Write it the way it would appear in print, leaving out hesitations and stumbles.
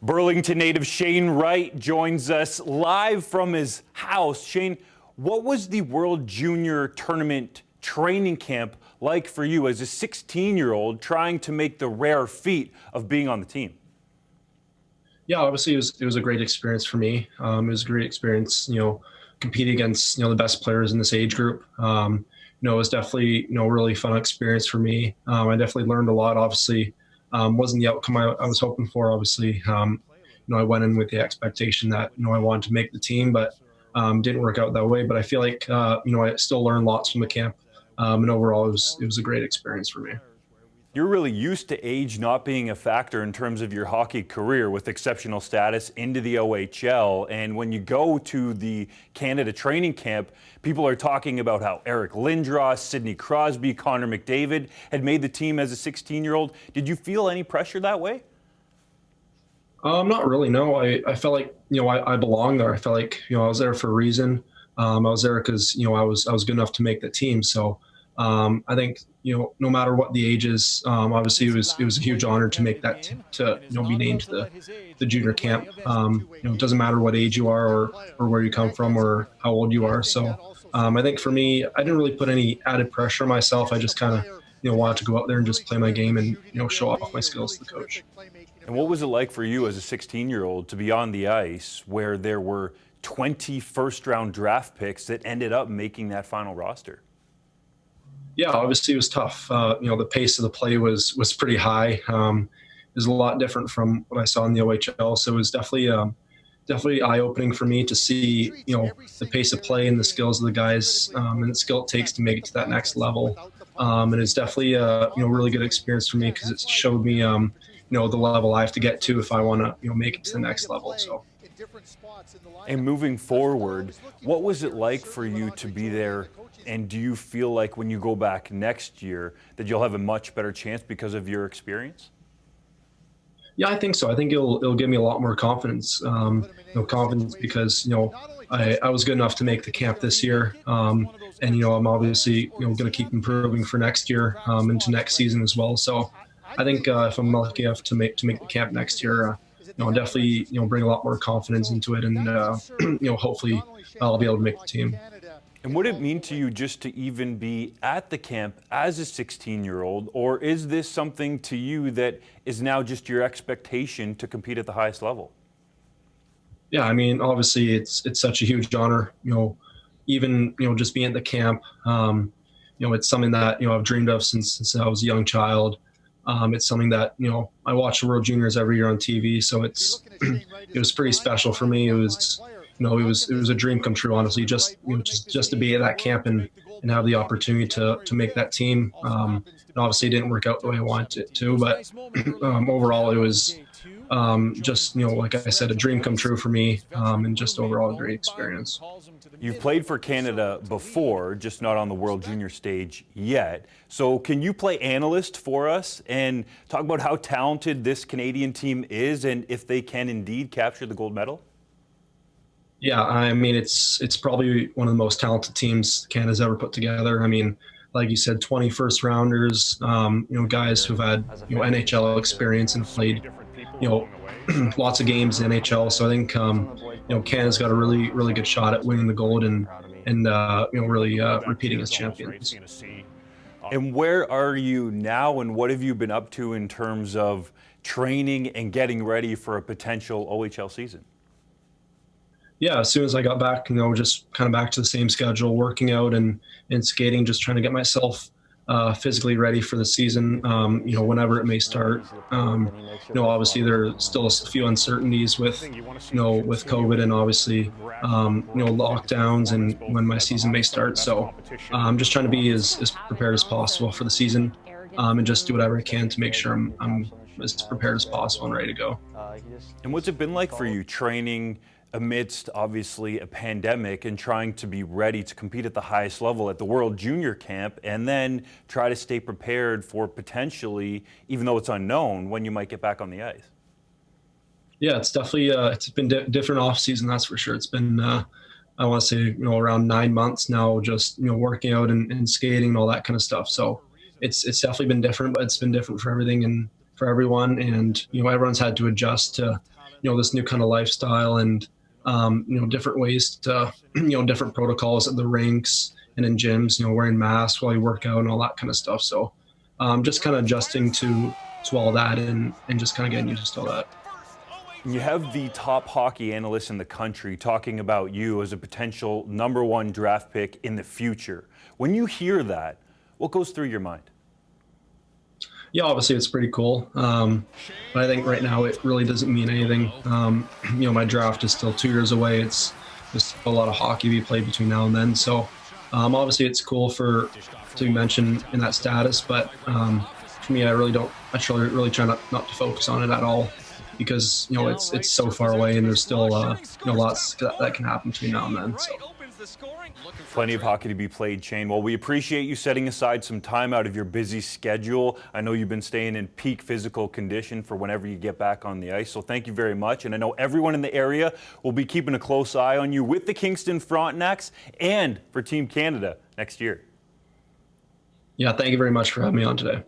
Burlington native Shane Wright joins us live from his house. Shane, what was the World Junior Tournament training camp like for you as a 16-year-old trying to make the rare feat of being on the team? Yeah, obviously it was a great experience for me. It was a great experience, competing against, the best players in this age group. It was definitely, a really fun experience for me. I definitely learned a lot. Obviously, wasn't the outcome I was hoping for. Obviously, I went in with the expectation that, I wanted to make the team, but didn't work out that way. But I feel like, I still learned lots from the camp. And overall, it was a great experience for me. You're really used to age not being a factor in terms of your hockey career with exceptional status into the OHL. And when you go to the Canada training camp, people are talking about how Eric Lindros, Sidney Crosby, Connor McDavid had made the team as a 16-year-old. Did you feel any pressure that way? Not really, no. I felt like, I belonged there. I felt like, I was there for a reason. I was there because, I was good enough to make the team. So I think, no matter what the age is, obviously it was a huge honor to make that, to be named to the junior camp. It doesn't matter what age you are or where you come from or how old you are. So I think for me, I didn't really put any added pressure on myself. I just kind of, wanted to go out there and just play my game and, show off my skills to the coach. And what was it like for you as a 16-year-old to be on the ice where there were 20 first-round draft picks that ended up making that final roster? Yeah, obviously it was tough. The pace of the play was pretty high. It was a lot different from what I saw in the OHL. So it was definitely eye-opening for me to see, the pace of play and the skills of the guys and the skill it takes to make it to that next level. And it's definitely a really good experience for me because it showed me, the level I have to get to if I want to, make it to the next level. So. And moving forward, what was it like for you to be there? And do you feel like when you go back next year that you'll have a much better chance because of your experience? Yeah, I think so. I think it'll give me a lot more confidence. Confidence because I was good enough to make the camp this year, and I'm obviously going to keep improving for next year into next season as well. So I think if I'm lucky enough to make the camp next year, I'll definitely bring a lot more confidence into it, and hopefully I'll be able to make the team. And what did it mean to you just to even be at the camp as a 16-year-old, or is this something to you that is now just your expectation to compete at the highest level? Yeah, I mean, obviously it's such a huge honor, even, just being at the camp, it's something that, I've dreamed of since I was a young child. It's something that, I watch the World Juniors every year on TV. So it was pretty special for me. It was a dream come true, honestly, just to be at that camp and have the opportunity to make that team. And obviously it didn't work out the way I wanted it to, but overall it was just, like I said, a dream come true for me, and just overall a great experience. You've played for Canada before, just not on the World Junior stage yet. So can you play analyst for us and talk about how talented this Canadian team is and if they can indeed capture the gold medal? Yeah, I mean, it's probably one of the most talented teams Canada's ever put together. I mean, like you said, 20 first rounders, guys who've had, NHL experience and played, lots of games in NHL. So I think, Canada's got a really, really good shot at winning the gold and really repeating as champions. And where are you now, and what have you been up to in terms of training and getting ready for a potential OHL season? Yeah, as soon as I got back, just kind of back to the same schedule, working out and skating, just trying to get myself physically ready for the season, whenever it may start. Obviously there's still a few uncertainties with COVID and obviously, lockdowns and when my season may start. So I'm just trying to be as prepared as possible for the season, and just do whatever I can to make sure I'm as prepared as possible and ready to go. And what's it been like for you training amidst obviously a pandemic and trying to be ready to compete at the highest level at the World Junior Camp and then try to stay prepared for potentially, even though it's unknown, when you might get back on the ice? Yeah, it's definitely, it's been different off season, that's for sure. It's been, I want to say, around 9 months now, just, working out and skating and all that kind of stuff. So it's definitely been different, but it's been different for everything and for everyone. And, everyone's had to adjust to, this new kind of lifestyle and, different ways to, different protocols at the rinks and in gyms, wearing masks while you work out and all that kind of stuff. So just kind of adjusting to all that and just kind of getting used to all that. You have the top hockey analysts in the country talking about you as a potential #1 draft pick in the future. When you hear that, what goes through your mind? Yeah, obviously it's pretty cool. But I think right now it really doesn't mean anything. My draft is still 2 years away. There's a lot of hockey to be played between now and then. So obviously it's cool to be mentioned in that status. But for me, I really try not to focus on it at all, because it's so far away and there's still lots that can happen between now and then. So. Plenty of hockey to be played, Shane. Well, we appreciate you setting aside some time out of your busy schedule. I know you've been staying in peak physical condition for whenever you get back on the ice, so thank you very much. And I know everyone in the area will be keeping a close eye on you with the Kingston Frontenacs and for Team Canada next year. Yeah, thank you very much for having me on today.